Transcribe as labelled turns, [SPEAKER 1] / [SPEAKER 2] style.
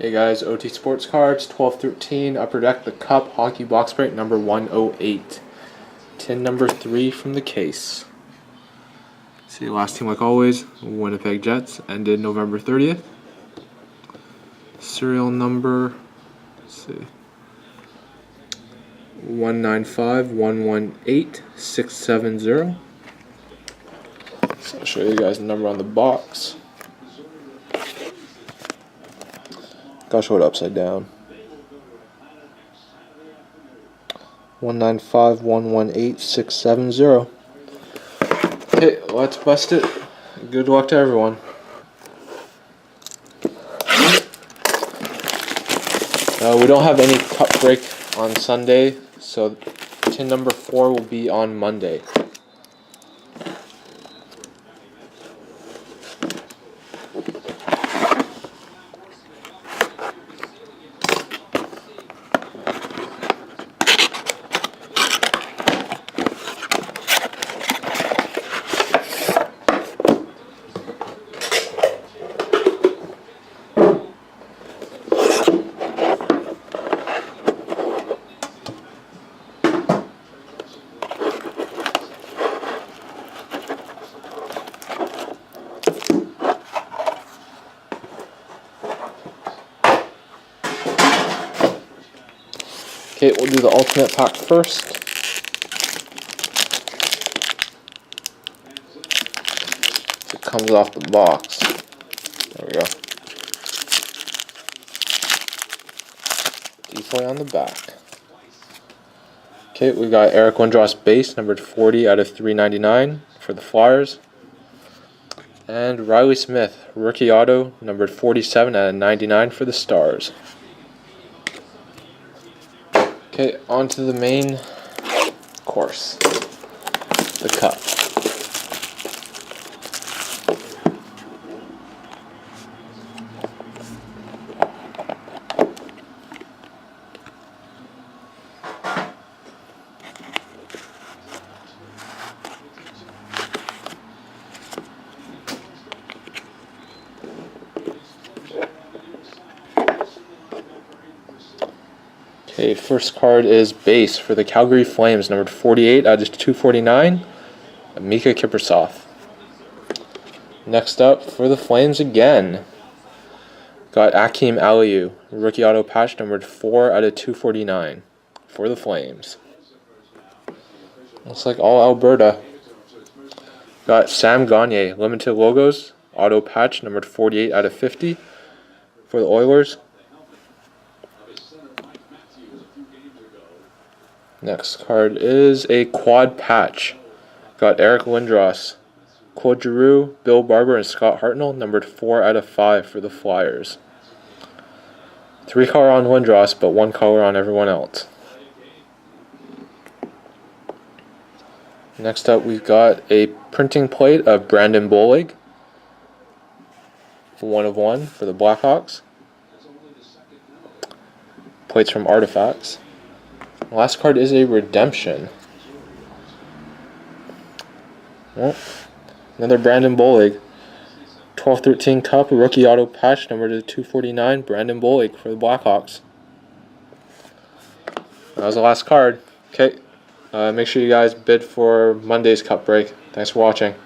[SPEAKER 1] Hey guys, OT Sports Cards, 1213, Upper Deck, the Cup, Hockey Box Break, number 108. Tin number 3 from the case. See, last team like always, Winnipeg Jets, ended November 30th. Serial number, let's see, 195118670. So I'll show you guys the number on the box. Gotta show it upside down. 195118670. Okay, let's bust it. Good luck to everyone. We don't have any cup break on Sunday, so tin number 4 will be on Monday. Okay, we'll do the alternate pack first. It comes off the box. There we go. Defoy on the back. Okay, we got Eric Lindros base, numbered 40 out of 399 for the Flyers. And Riley Smith, rookie auto, numbered 47 out of 99 for the Stars. Okay, on to the main course, the Cup. Okay, first card is base for the Calgary Flames, numbered 48 out of 249, Miikka Kiprusoff. Next up for the Flames again, got Akim Aliu, rookie auto patch, numbered 4 out of 249 for the Flames. Looks like all Alberta. Got Sam Gagner, limited logos, auto patch, numbered 48 out of 50 for the Oilers. Next card is a quad patch. Got Eric Lindros, Claude Giroux, Bill Barber, and Scott Hartnell, numbered 4 out of 5 for the Flyers. 3 color on Lindros, but 1 color on everyone else. Next up, we've got a printing plate of Brandon Bollig, 1 of 1 for the Blackhawks. Plates from Artifacts. Last card is a redemption. Well, another Brandon Bollig. 12-13 Cup, rookie auto patch, number 249, Brandon Bollig for the Blackhawks. That was the last card. Okay, make sure you guys bid for Monday's Cup break. Thanks for watching.